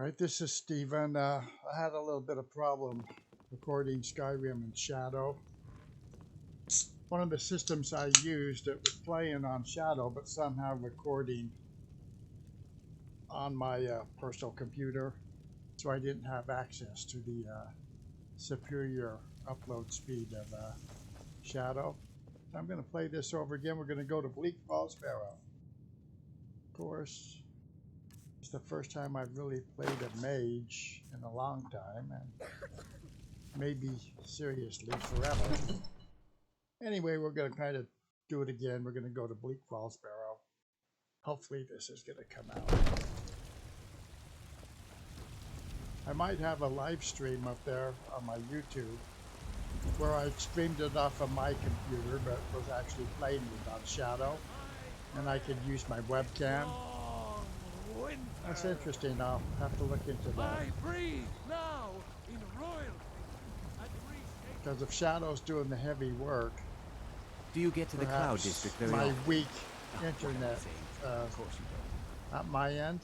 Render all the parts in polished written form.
Alright, this is Steven. I had a little bit of problem recording Skyrim in Shadow. One of the systems I used, it was playing on Shadow, but somehow recording on my personal computer, so I didn't have access to the superior upload speed of Shadow. So I'm going to play this over again. We're going to go to Bleakfalls Barrow. Of course, it's the first time I've really played a mage in a long time, and maybe seriously forever. Anyway, we're going to kind of do it again. We're going to go to Bleakfalls Barrow. Hopefully this is going to come out. I might have a live stream up there on my YouTube where I streamed it off of my computer, but was actually playing it on Shadow, and I could use my webcam. That's interesting. I'll have to look into that. Because if Shadow's doing the heavy work, do you get to the Cloud District very my often? weak internet at my end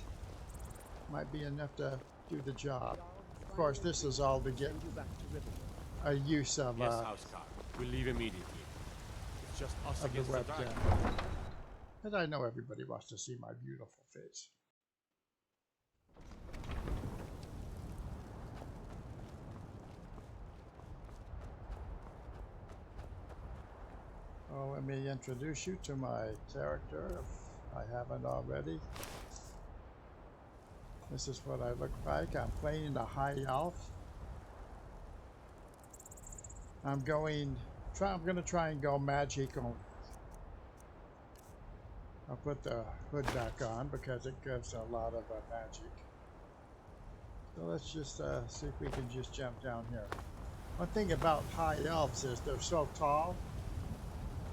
might be enough to do the job. Of course, this is all to get a use of yes, Housecar. We'll leave immediately. It's just us of the against the webcam. dark. And I know everybody wants to see my beautiful face. Oh, let me introduce you to my character if I haven't already. This is what I look like. I'm playing the High Elf. I'm going to try and go magical. I'll put the hood back on because it gives a lot of magic. So let's just see if we can just jump down here. One thing about High Elves is they're so tall.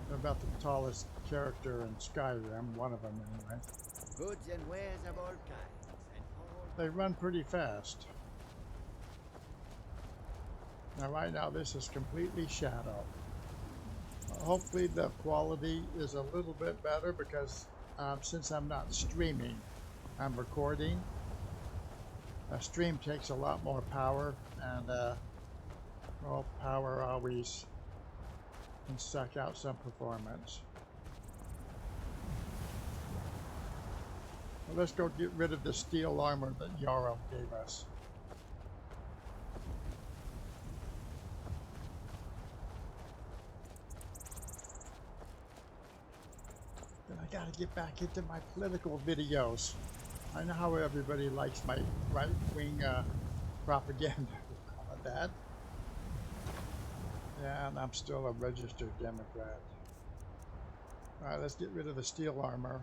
They're about the tallest character in Skyrim, one of them anyway. Goods and wares of all kinds. They run pretty fast. Now right now this is completely Shadow. Hopefully the quality is a little bit better because since I'm not streaming, I'm recording. A stream takes a lot more power, and well, power always can suck out some performance. Well, let's go get rid of the steel armor that Jarl gave us. Then I gotta get back into my political videos. I know how everybody likes my right-wing propaganda. We'll call it that. Yeah, and I'm still a registered Democrat. Alright, let's get rid of the steel armor.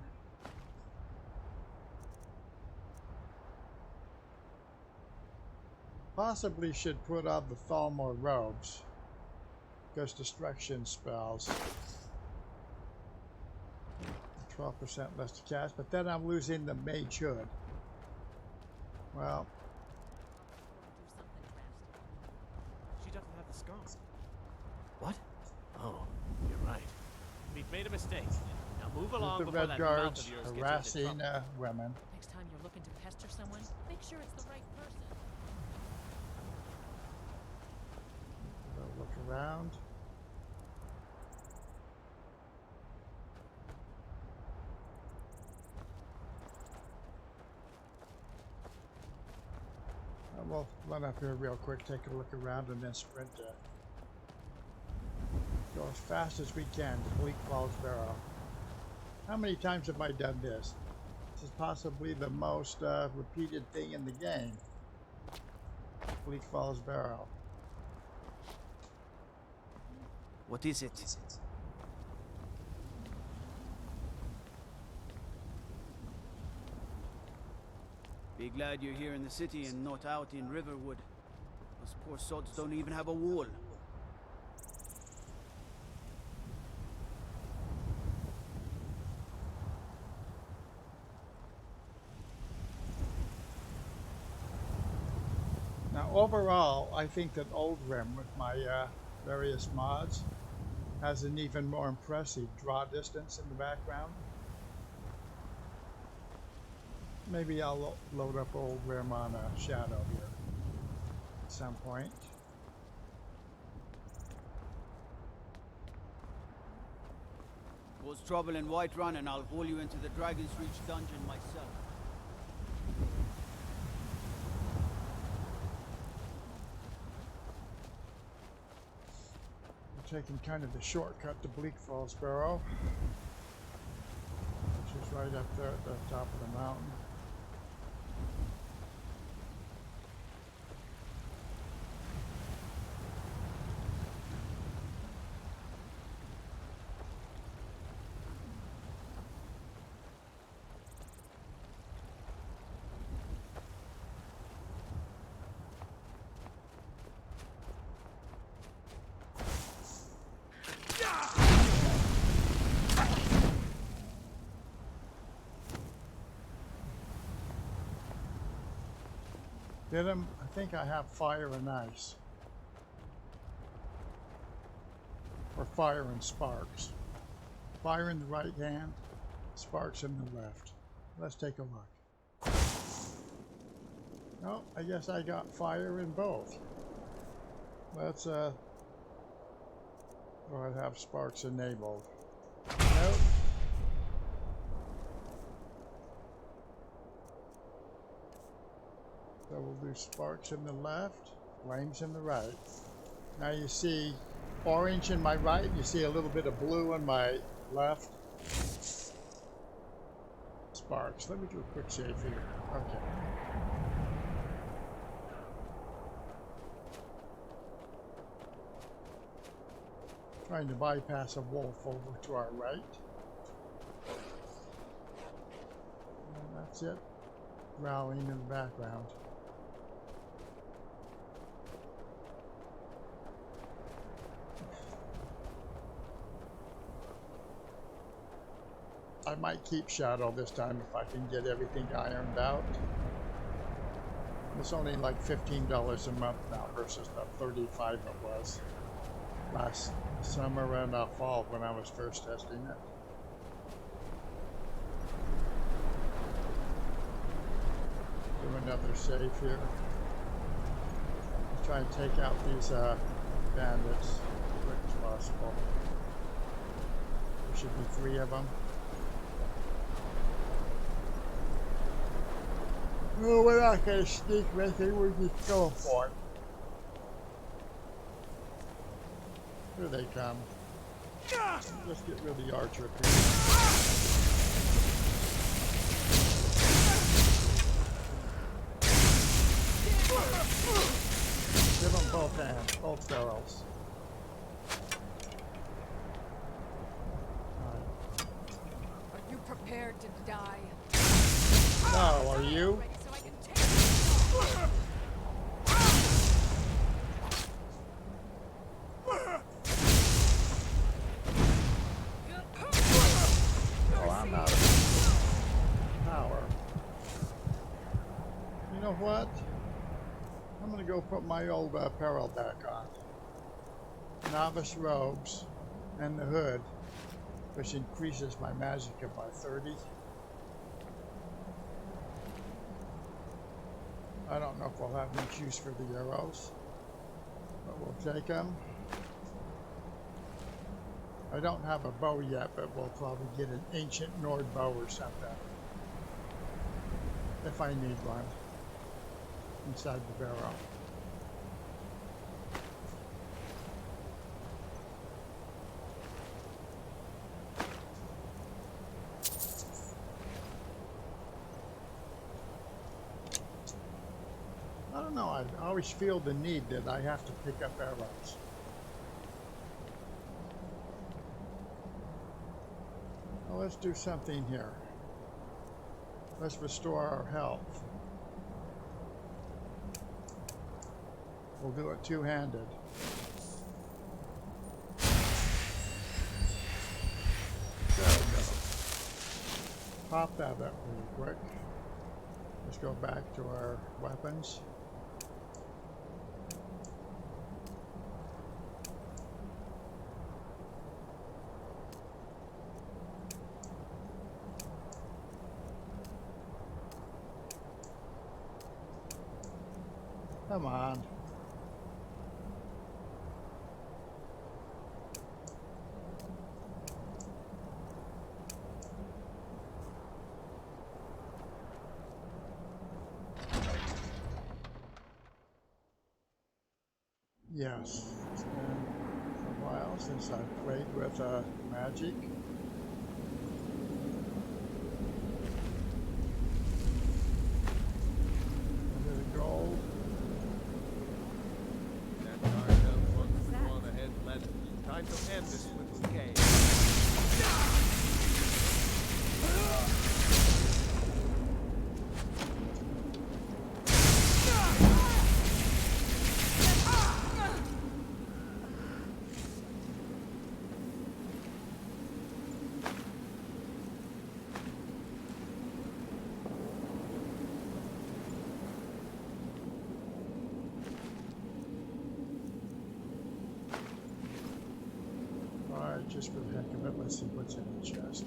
Possibly should put on the Thalmor robes, because destruction spells 12% less to cast, but then I'm losing the mage hood. Well, She doesn't have the scarf. What? Oh, you're right. We've made a mistake. Now move along the before Red that Guards mouth of yours gets into harassing trouble. women. Next time you're looking to pester someone, make sure it's the right person. Look around. We'll run up here real quick, take a look around, and then sprint go as fast as we can to Bleakfalls Barrow. How many times have I done this? This is possibly the most repeated thing in the game. Bleakfalls Barrow. What is it? Be glad you're here in the city and not out in Riverwood. Those poor sods don't even have a wall. Now overall, I think that Old Rim with my various mods has an even more impressive draw distance in the background. Maybe I'll load up old Rim on a Shadow here at some point. Cause trouble in Whiterun and I'll haul you into the Dragon's Reach dungeon myself. We're taking kind of the shortcut to Bleakfalls Barrow, which is right up there at the top of the mountain. Did him? I think I have fire and ice. Or fire and sparks. Fire in the right hand, sparks in the left. Let's take a look. Oh, I guess I got fire in both. Let's do I have sparks enabled? Nope. So we'll do sparks in the left, flames in the right. Now you see orange in my right, you see a little bit of blue in my left. Sparks. Let me do a quick save here. Okay. Trying to bypass a wolf over to our right. And that's it. Growling in the background. I might keep Shadow this time if I can get everything ironed out. It's only like $15 a month now versus the $35 it was last summer and fall when I was first testing it. Do another save here. Let's try and take out these bandits as quick as possible. There should be 3 of them. No, we're not going to sneak anything, we're just going for it. Here they come. Let's get rid of the archer up here. Give them both hands, both barrels. Are you prepared to die? No, are you? Ready so I can take you. Oh, I'm out of power. You know what? I'm gonna go put my old apparel back on. Novice robes and the hood, which increases my magicka by 30. I don't know if we'll have much use for the arrows, but we'll take them. I don't have a bow yet, but we'll probably get an ancient Nord bow or something. If I need one. Inside the barrel. I don't know, I always feel the need that I have to pick up arrows. Well, let's do something here. Let's restore our health. We'll do it two-handed. There we go. Pop that up really quick. Let's go back to our weapons. Come on. Yes, it's been a while since I've played with magic. A bit of gold. That darn elf wants to go on ahead, lad. Time to end this little game. Alright, just for the heck of it, let's see what's in the chest.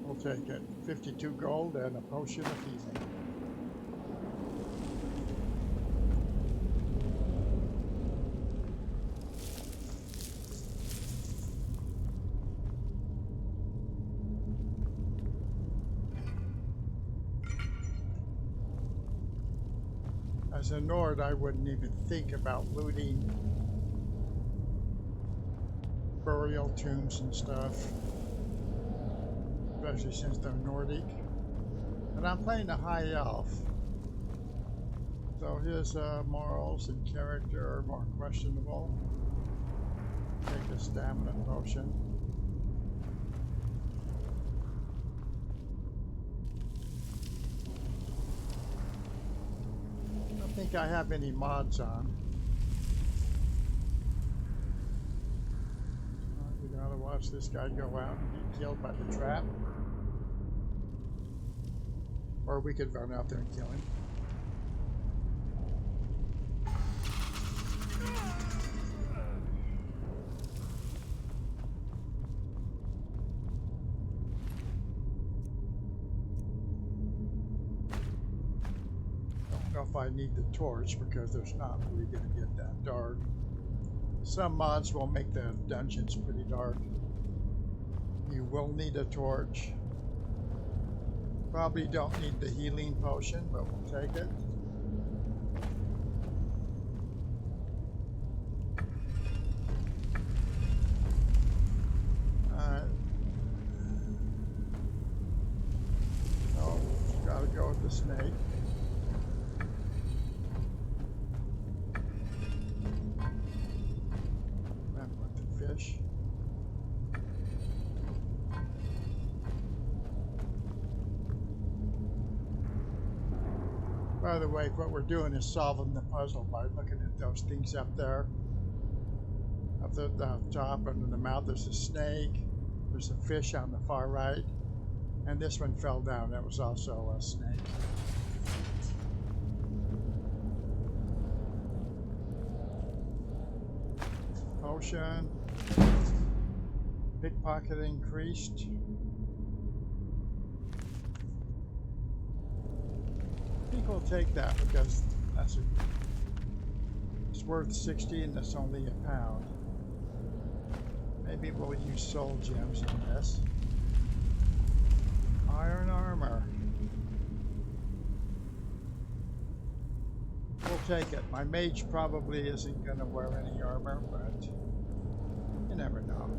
We'll take it. 52 gold and a potion of healing. As a Nord, I wouldn't even think about looting burial tombs and stuff, especially since they're Nordic. But I'm playing a High Elf, so his morals and character are more questionable. Take a stamina potion. I don't think I have any mods on. We gotta watch this guy go out and get killed by the trap. Or we could run out there and kill him. If I need the torch because there's not really going to get that dark. Some mods will make the dungeons pretty dark. You will need a torch. Probably don't need the healing potion, but we'll take it. Alright. Oh, gotta go with the snake. Fish. By the way, what we're doing is solving the puzzle by looking at those things up there. Up the top under the mouth, there's a snake. There's a fish on the far right. And this one fell down. That was also a snake. Potion. Pickpocket increased. I think we'll take that because it's worth 60 and that's only a pound. Maybe we'll use soul gems in this. Iron armor. We'll take it. My mage probably isn't going to wear any armor, but you never know.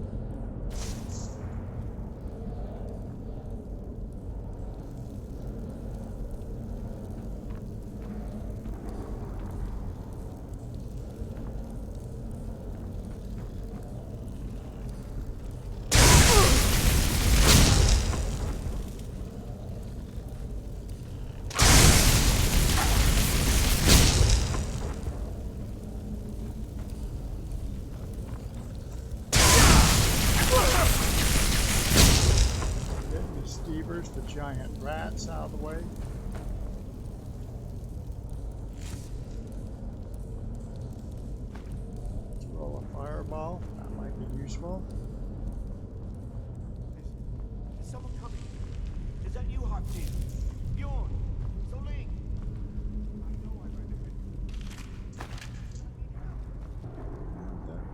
The giant rats out of the way. Let's roll a fireball. That might be useful. Is someone coming? Is that you, Harptin? Bjorn? Soling? I know I might have been.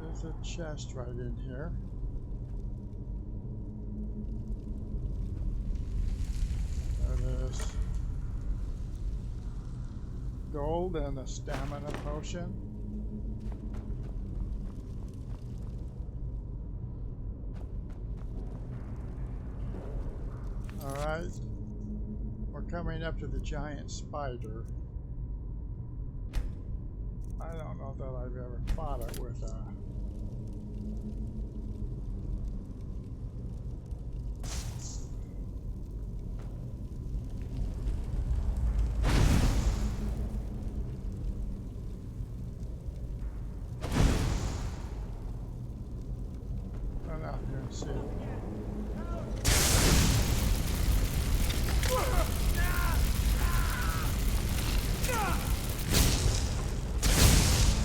There's a chest right in here. There it is. Gold and a stamina potion. Alright. We're coming up to the giant spider. I don't know that I've ever fought it with a... Run out here and see.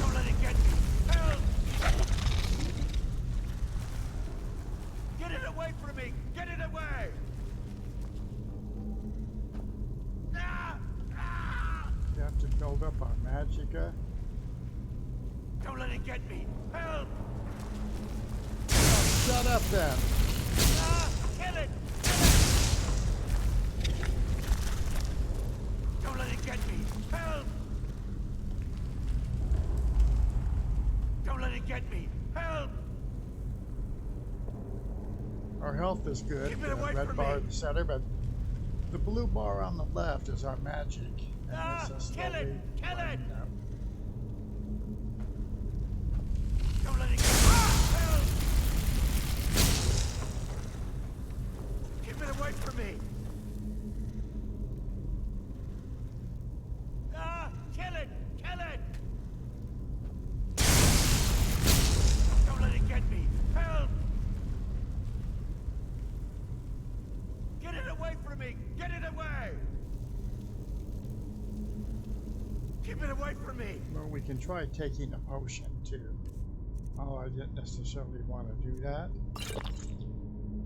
Don't let it get me! Help! Get it away from me! Get it away! You have to build up our magicka. Don't let it get me! Help! Oh, shut up then! Kill it! Don't let it get me! Help! Don't let it get me! Help! Our health is good. Keep it The away red from bar me. in the center, but the blue bar on the left is our magic. And it's a Kill it! slowly Kill it! lighting up. Don't let it get me! Help! Keep it away from me! Kill it! Kill it! Don't let it get me! Help! Get it away from me! Get it away! Keep it away from me! Well, we can try taking a potion too. Oh, I didn't necessarily want to do that.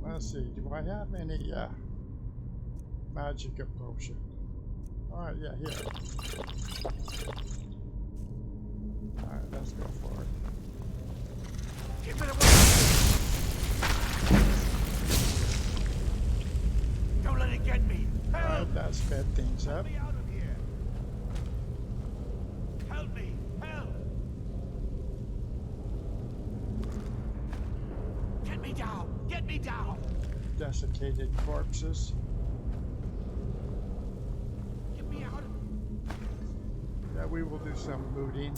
Let's see, do I have any magicka potion? Alright, yeah, here. Alright, let's go for it. Keep it away from me! Don't let it get me! Help! Alright, that sped things up. Get me out of here! Help me! Help! Get me down! Get me down! Desiccated corpses. Get me out of... Yeah, we will do some looting.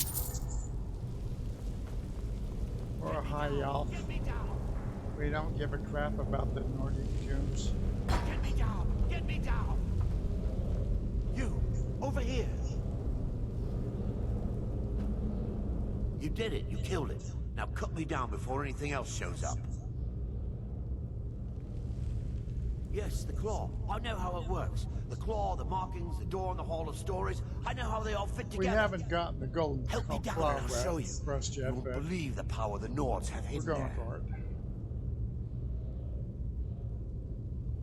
Or a high elf. Get me down! We don't give a crap about the Nordic tombs. Get me down! Get me down! You, over here. You did it. You killed it. Now cut me down before anything else shows up. Yes, the claw. I know how it works. The claw, the markings, the door in the Hall of Stories. I know how they all fit We together. haven't gotten the golden Help me down claw and I'll show you. crust You yet, won't but believe the power the Nords have we're hidden going there. for it.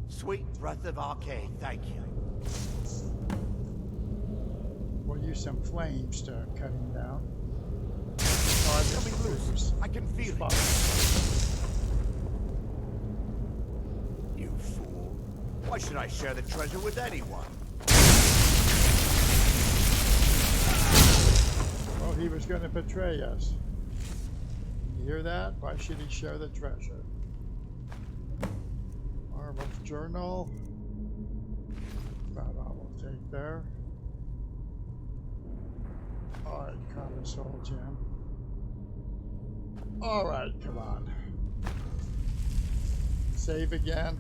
Sweet breath of arcade, thank you. We'll use some flames to cut him down. It's coming loose. I can feel it. You fool. Why should I share the treasure with anyone? Well, he was going to betray us. You hear that? Why should he share the treasure? Marvel's journal. That I will take there. Alright, common soul gem. Alright, come on. Save again.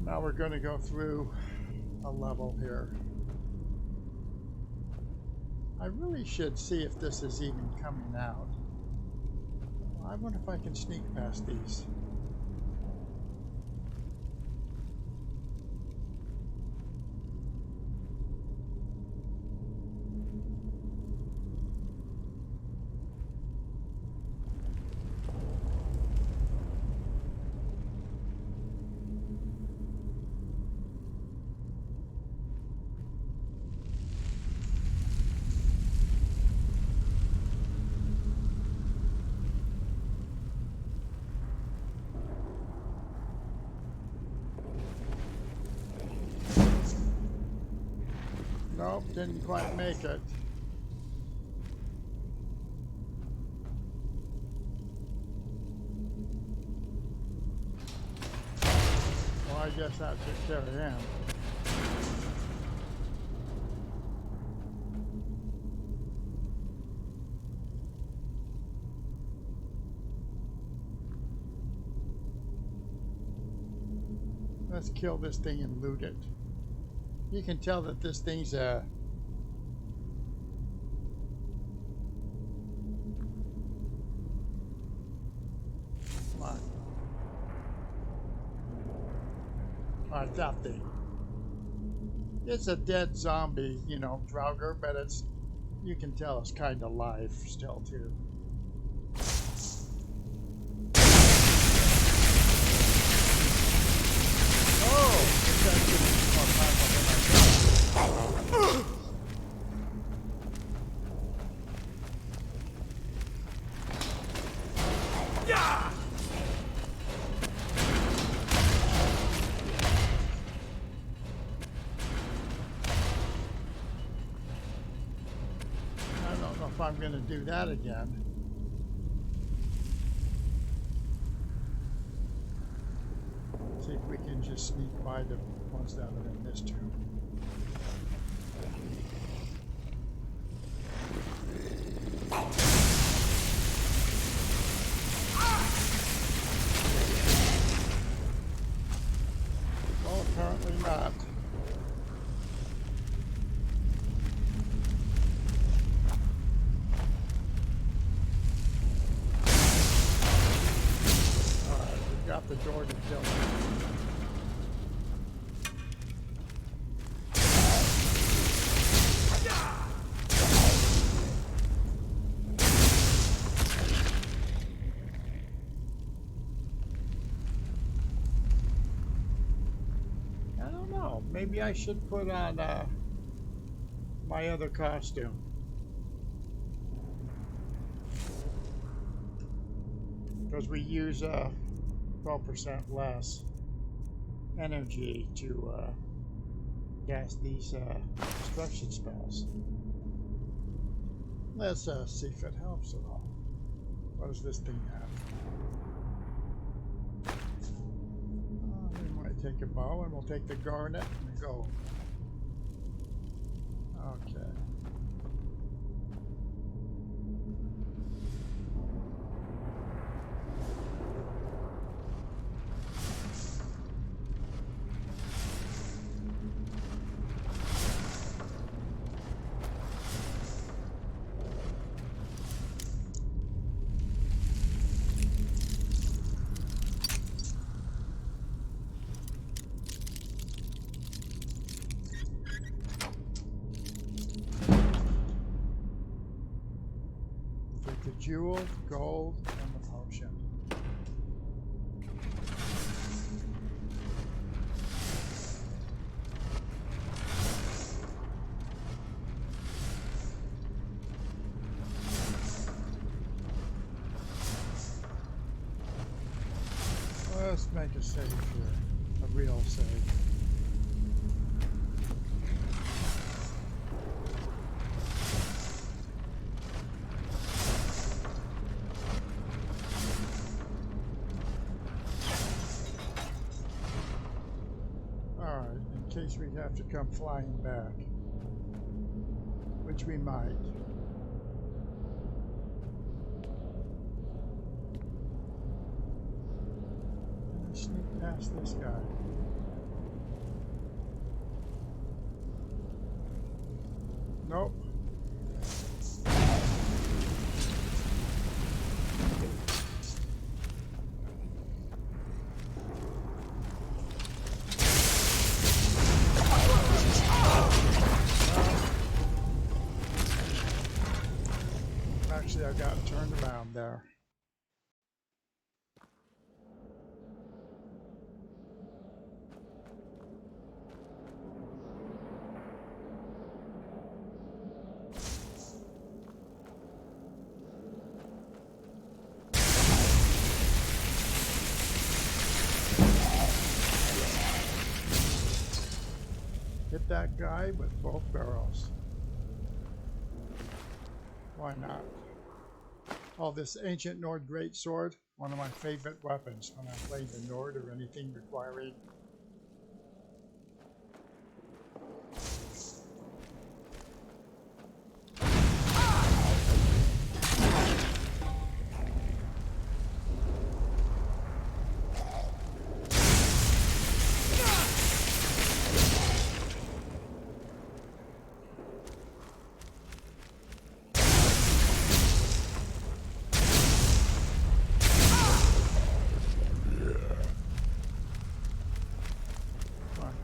Now we're going to go through a level here. I really should see if this is even coming out. I wonder if I can sneak past these. Nope, didn't quite make it. Well, I guess that should carry him. Let's kill this thing and loot it. You can tell that this thing's a Alright, that thing. It's a dead zombie, you know, Draugr, but it's, you can tell it's kind of alive still too. I'm going to do that again. See if we can just sneak by the ones that are in this tube. Well, apparently not. The door to kill him. I don't know. Maybe I should put on my other costume. Because we use 12% less energy to cast these destruction spells. Let's see if it helps at all. What does this thing have? We might take a bow, and we'll take the garnet and go. Okay. Jewel, gold, and the potion. Let's make a save here, a real save. In case we have to come flying back, which we might. And sneak past this guy. Nope. Actually, I got turned around there. Hit that guy with both barrels. Why not? Oh, this ancient Nord greatsword, one of my favorite weapons when I play the Nord or anything requiring.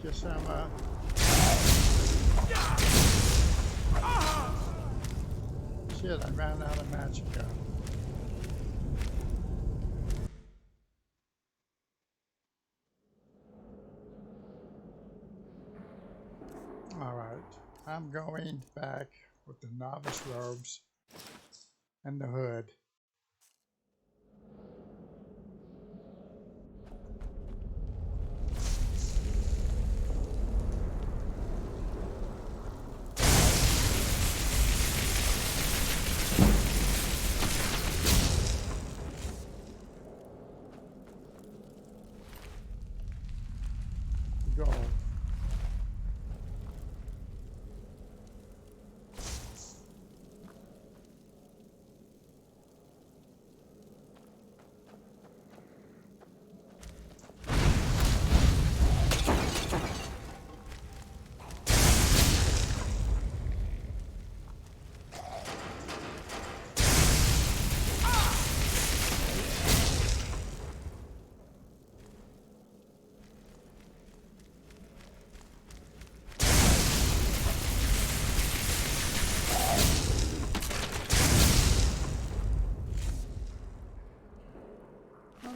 Guess I'm shit, I ran out of magicka. Alright, I'm going back with the novice robes and the hood. Go.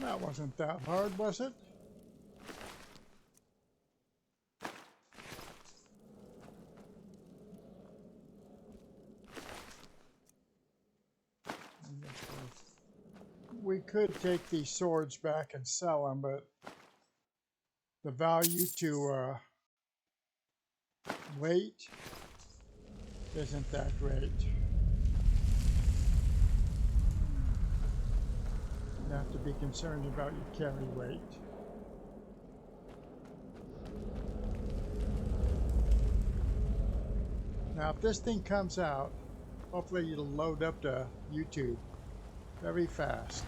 That wasn't that hard, was it? We could take these swords back and sell them, but the value to weight isn't that great. You have to be concerned about your carry weight. Now, if this thing comes out, hopefully it'll load up to YouTube very fast.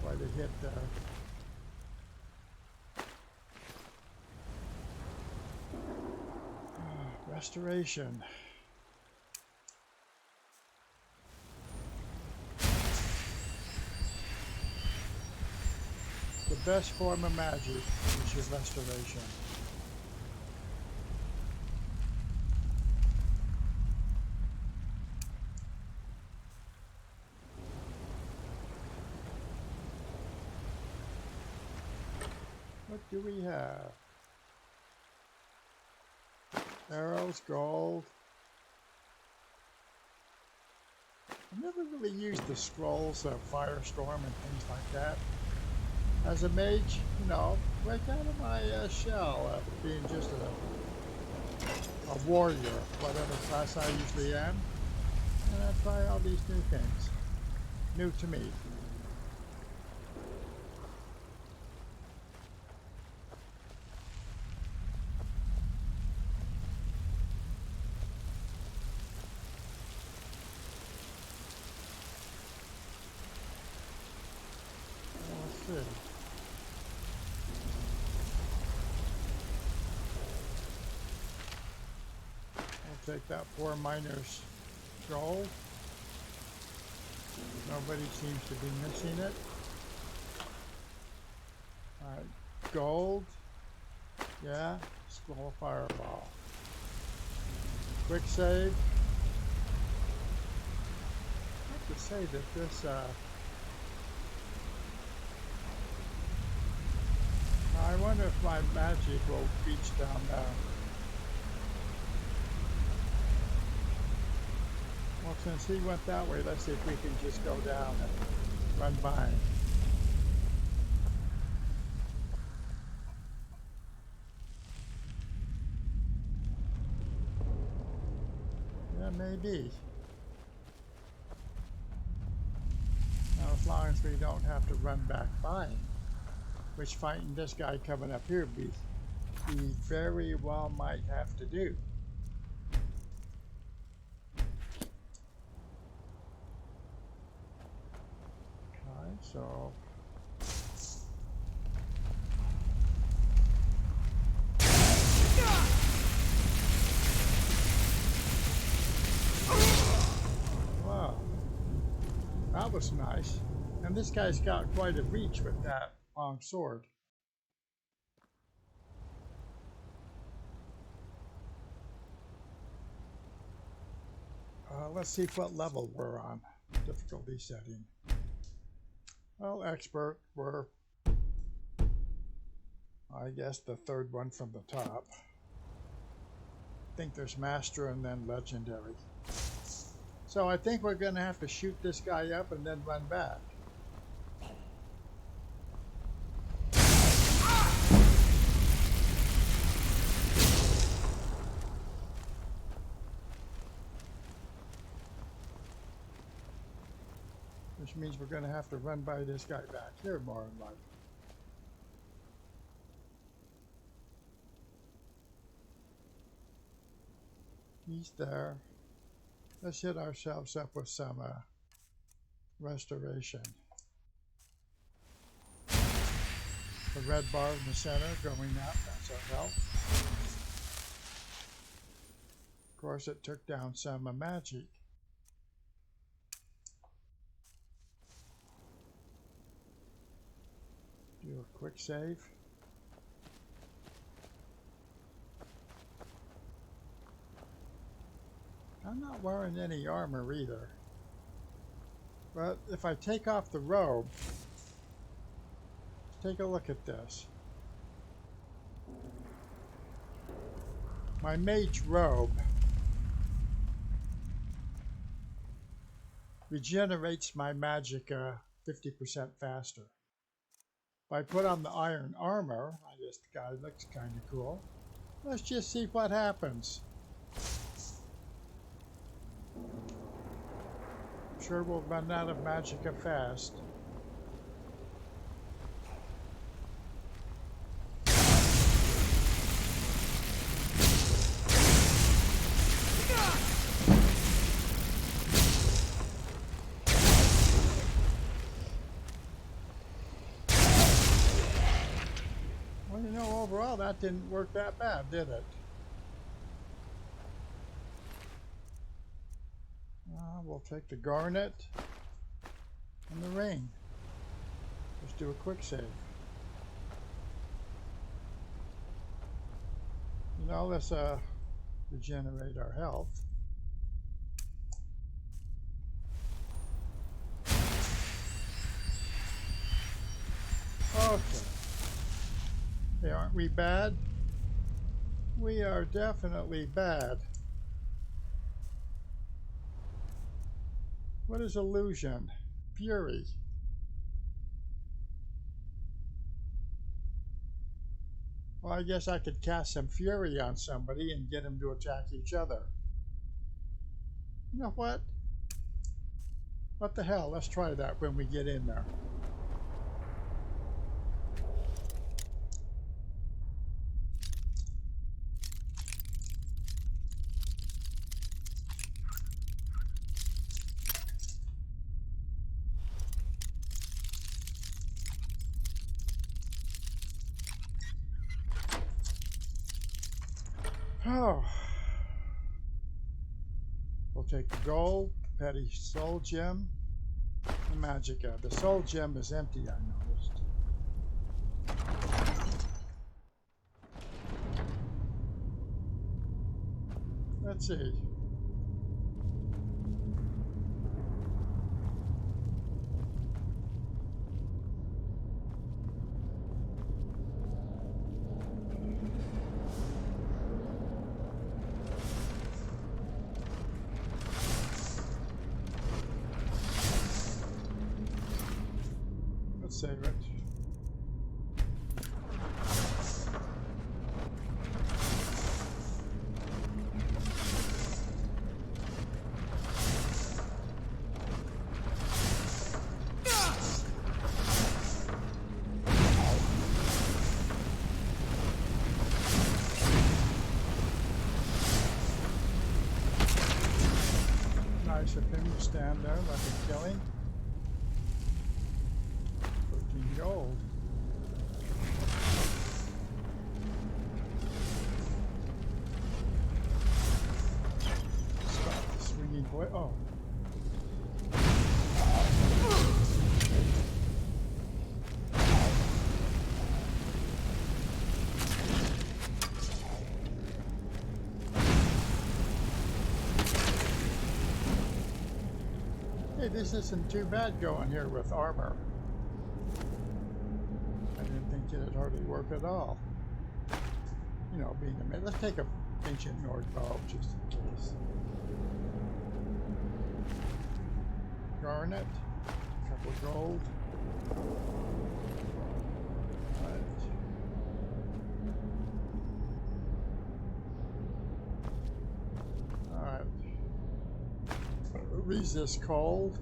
Quite a hit there. Restoration. The best form of magic is your restoration. What do we have? Arrows, gold. I never really used the scrolls of Firestorm and things like that. As a mage, you know, break out of my shell of being just a warrior, whatever class I usually am, and I try all these new things. New to me. Take that poor miner's gold. Nobody seems to be missing it. Alright, gold. Yeah, scroll fireball. Quick save. I have to say that this I wonder if my magic will reach down there. since he went that way, let's see if we can just go down and run by him. Yeah, maybe. Now, as long as we don't have to run back by him, which fighting this guy coming up here we very well might have to do. Okay, so wow, that was nice. And this guy's got quite a reach with that long sword. Let's see what level we're on. Difficulty setting. Well, expert, we're, I guess, the third one from the top. I think there's master and then legendary. So I think we're going to have to shoot this guy up and then run back. Which means we're going to have to run by this guy back here more than likely. He's there. Let's hit ourselves up with some restoration. The red bar in the center going up, that's our health. Of course, it took down some magic. Do a quick save. I'm not wearing any armor either. But if I take off the robe, take a look at this. My mage robe regenerates my magic 50% faster. If I put on the iron armor, I guess the guy looks kind of cool. Let's just see what happens. I'm sure we'll run out of magicka fast. Well, you know, overall that didn't work that bad, did it? We'll take the garnet and the ring. Let's do a quick save. You know, let's regenerate our health. Okay. Hey, aren't we bad? We are definitely bad. What is illusion? Fury. Well, I guess I could cast some fury on somebody and get them to attack each other. You know what? What the hell? Let's try that when we get in there. Oh. We'll take the gold, petty soul gem, and magicka. The soul gem is empty, I noticed. Let's see. Let's save it. Nice of him to stand there, let me kill him. 13 gold. Stop the swinging boy. Oh. Hey, this isn't too bad going here with armor. I didn't think it'd hardly work at all. You know, being a minute. Let's take a ancient Nord bow just in case. Garnet, couple gold. Alright. Resist cold.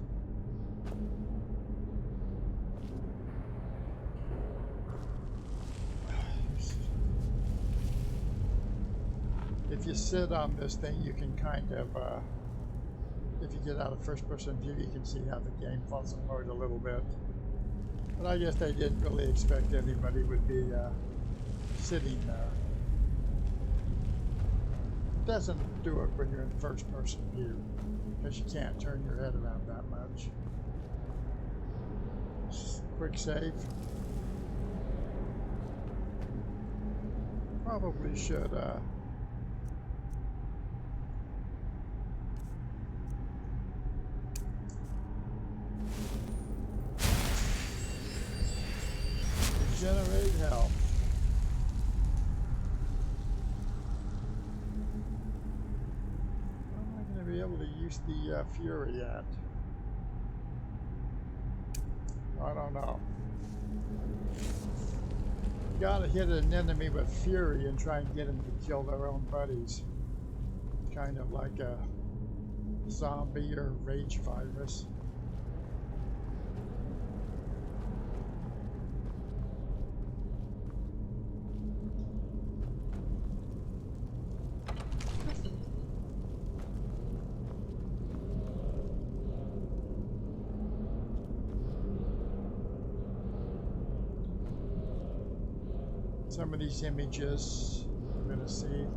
If you sit on this thing, you can kind of, if you get out of first-person view, you can see how the game falls apart a little bit. But I guess they didn't really expect anybody would be sitting there. It doesn't do it when you're in first-person view, because you can't turn your head around that much. Quick save. Probably should, generate health. How am I going to be able to use the Fury yet? I don't know. You gotta hit an enemy with Fury and try and get them to kill their own buddies. Kind of like a zombie or rage virus. Some of these images I'm going to see.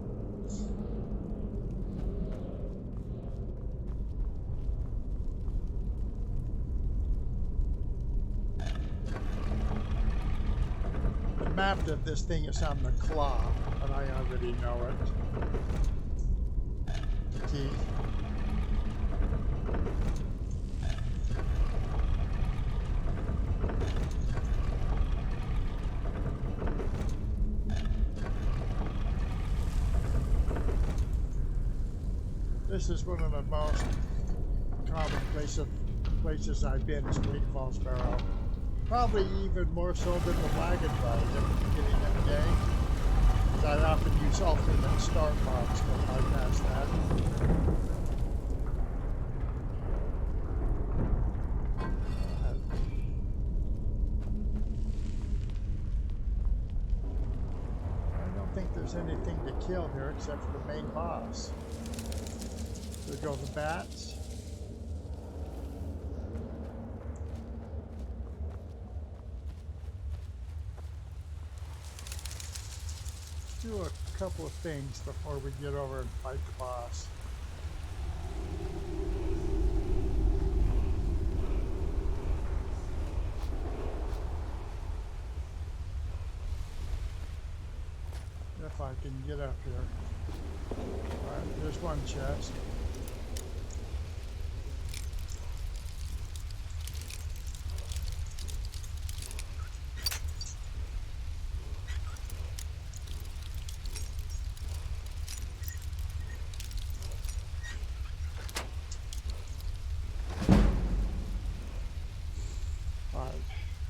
The map of this thing is on the claw, but I already know it. The key. This is one of the most common places I've been is Bleakfalls Barrow. Probably even more so than the wagon ride at the beginning of the game. Because I often use alternate start box to bypass that. I don't think there's anything to kill here except for the main boss. There go the bats. Do a couple of things before we get over and fight the boss. If I can get up here. Alright, there's one chest.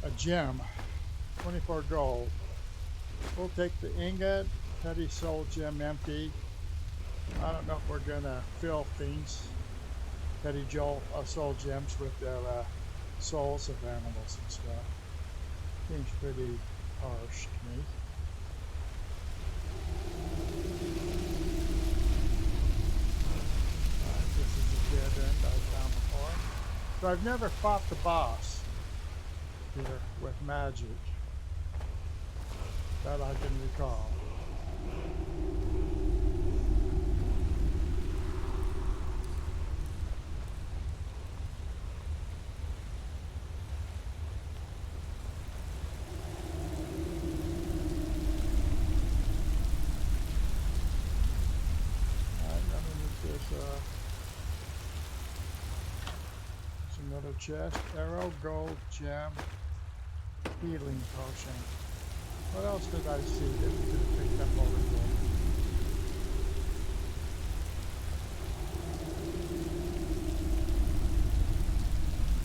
a gem, 24 gold. We'll take the ingot, petty soul gem empty. I don't know if we're gonna fill things, petty soul gems with their souls of animals and stuff. Seems pretty harsh to me. This is a dead end I found before. So I've never fought the boss here with magic that I can recall. Another chest, arrow, gold, gem, healing potion. What else did I see that we could have picked up over there?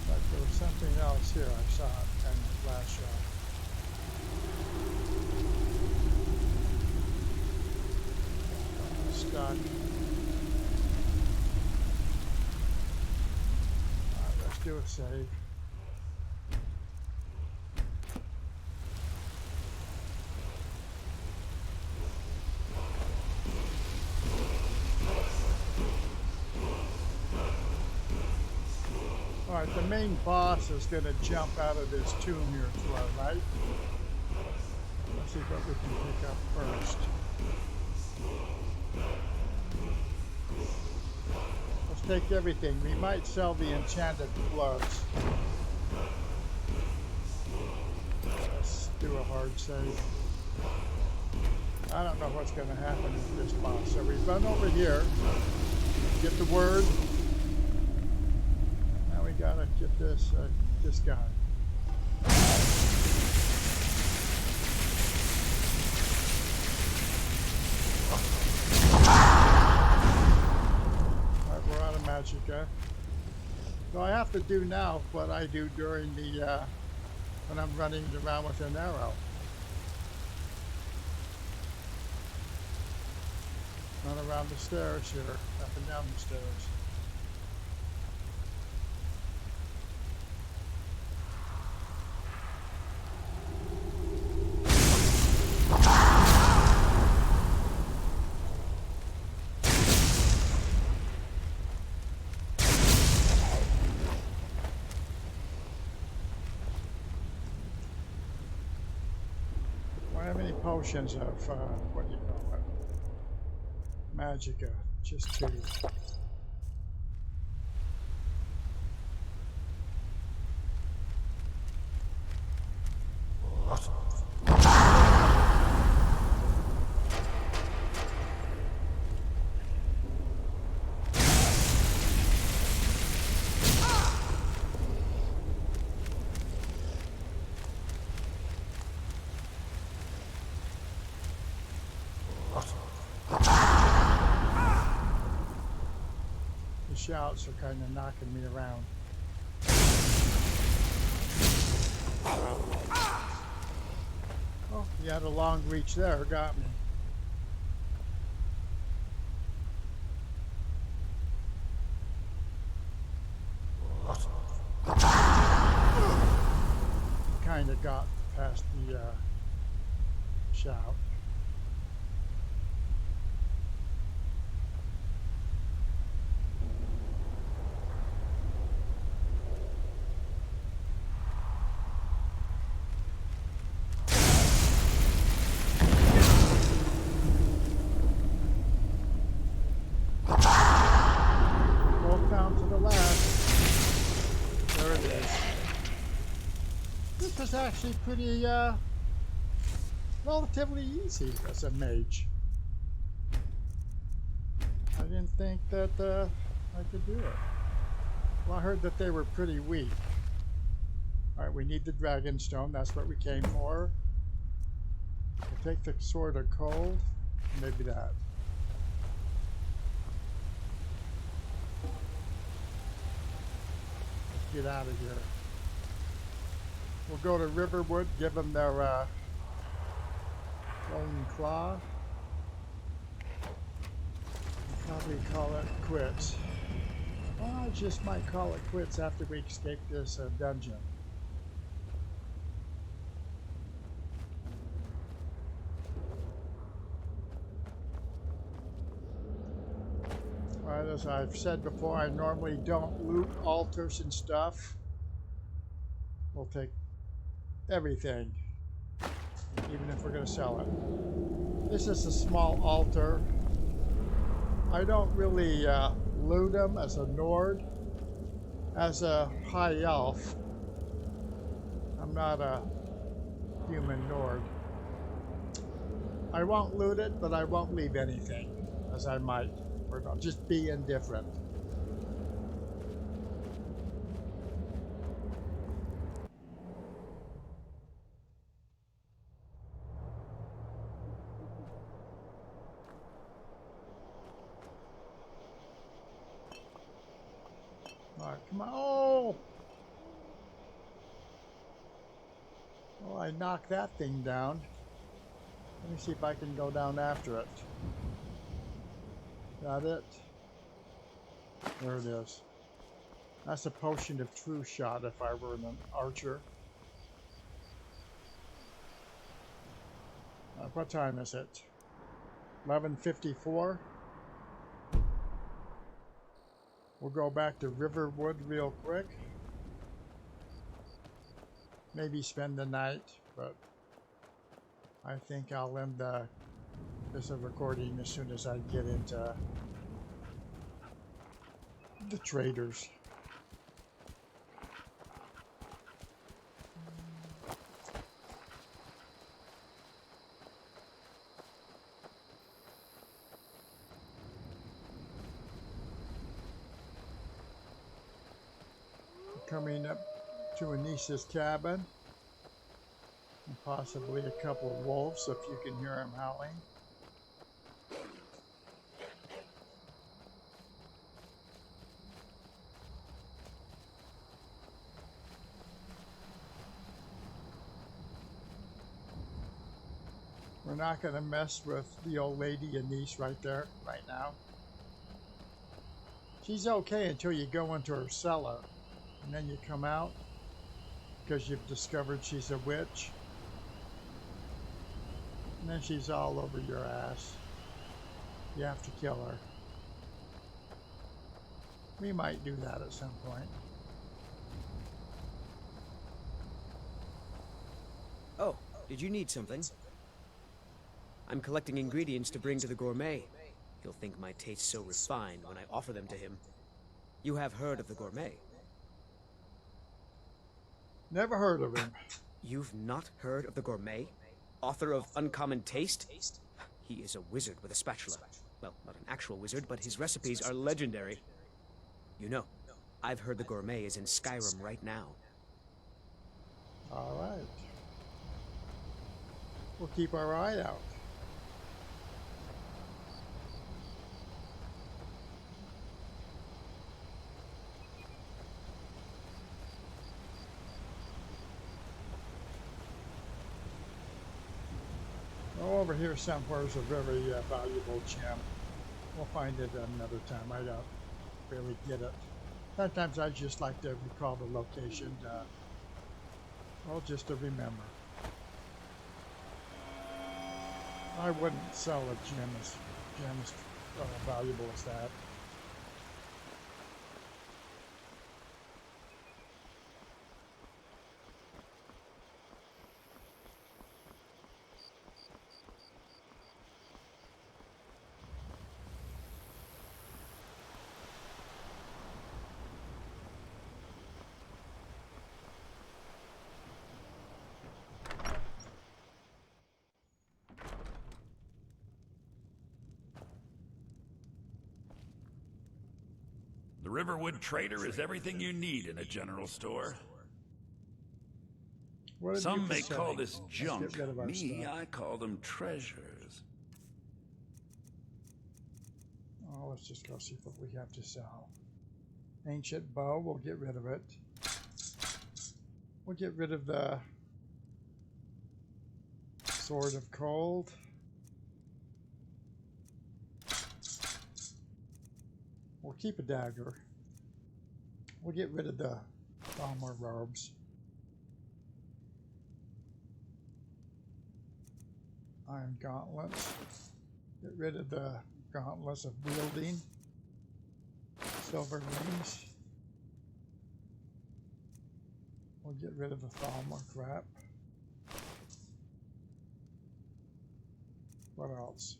But there was something else here I saw in the last shot. Stuck. Do a save. Alright, the main boss is going to jump out of this tomb here to our right. Let's see what we can pick up first. Take everything. We might sell the enchanted gloves. Let's do a hard save. I don't know what's going to happen with this boss. So we run over here, get the word. Now we gotta get this guy. Magicka. So I have to do now what I do during the when I'm running around with an arrow. Run around the stairs here, up and down the stairs. Potions of what do you call it? Magicka, just 2. Shouts are kind of knocking me around. Oh, he had a long reach there, got me. Kind of got past the shout. Actually pretty relatively easy as a mage. I didn't think that I could do it. Well, I heard that they were pretty weak. Alright, we need the Dragonstone, that's what we came for. We'll take the Sword of Cold, maybe that. Let's get out of here. We'll go to Riverwood, give them their golden claw. And probably call it quits. Well, I just might call it quits after we escape this dungeon. Alright, as I've said before, I normally don't loot altars and stuff. We'll take everything, even if we're going to sell it. This is a small altar. I don't really loot them as a Nord. As a High Elf, I'm not a human Nord. I won't loot it, but I won't leave anything, as I might. Or not, just be indifferent. Alright, come on. Oh! Well, I knocked that thing down. Let me see if I can go down after it. Got it? There it is. That's a potion of true shot if I were an archer. What time is it? 11:54. We'll go back to Riverwood real quick. Maybe spend the night, but I think I'll end this recording as soon as I get into the traders. Coming up to Anissa's cabin, and possibly a couple of wolves if you can hear them howling. We're not going to mess with the old lady Anisse right there, right now. She's okay until you go into her cellar. And then you come out because you've discovered she's a witch. And then she's all over your ass. You have to kill her. We might do that at some point. Oh, did you need something? I'm collecting ingredients to bring to the gourmet. He'll think my taste's so refined when I offer them to him. You have heard of the gourmet? Never heard of him. You've not heard of the gourmet? Author of Uncommon Taste? He is a wizard with a spatula. Well, not an actual wizard, but his recipes are legendary. You know, I've heard the gourmet is in Skyrim right now. All right. We'll keep our eye out. Oh, over here somewhere is a very valuable gem. We'll find it another time. I don't really get it. Sometimes I just like to recall the location, well, just to remember. I wouldn't sell a gem as valuable as that. The Riverwood Trader is everything you need in a general store. Some may call this junk. Me, I call them treasures. Oh, let's just go see what we have to sell. Ancient bow, we'll get rid of it. We'll get rid of the Sword of Cold. We'll keep a dagger. We'll get rid of the armor robes. Iron gauntlets. Get rid of the gauntlets of wielding. Silver rings. We'll get rid of the Thalmor crap. What else?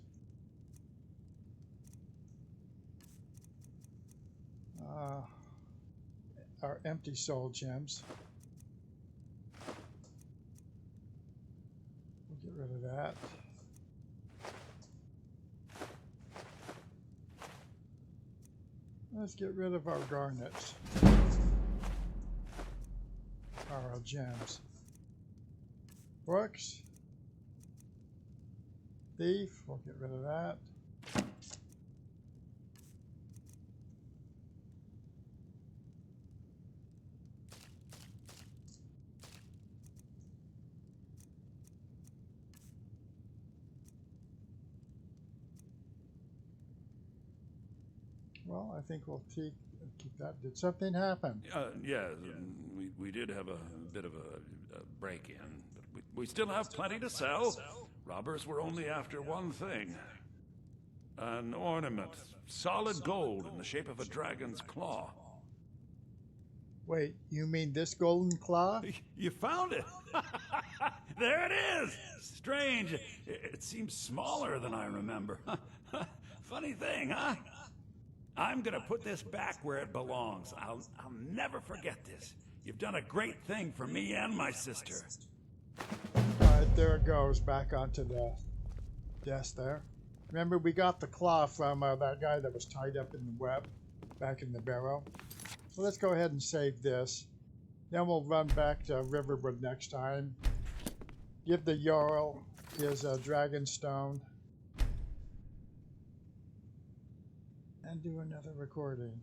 Our empty soul gems. We'll get rid of that. Let's get rid of our garnets. Our gems. Books. Thief, we'll get rid of that. Well, I think we'll keep that. Did something happen? Yeah, we did have a bit of a break-in, but we still have plenty to sell. Robbers were only after one thing. An ornament, solid gold in the shape of a dragon's claw. Wait, you mean this golden claw? You found it! There it is! Strange. It seems smaller than I remember. Funny thing, huh? I'm gonna put this back where it belongs. I'll never forget this. You've done a great thing for me and my sister. Alright, there it goes, back onto the desk there. Remember, we got the claw from that guy that was tied up in the web back in the barrow. So let's go ahead and save this. Then we'll run back to Riverwood next time. Give the Jarl his dragon stone. And do another recording.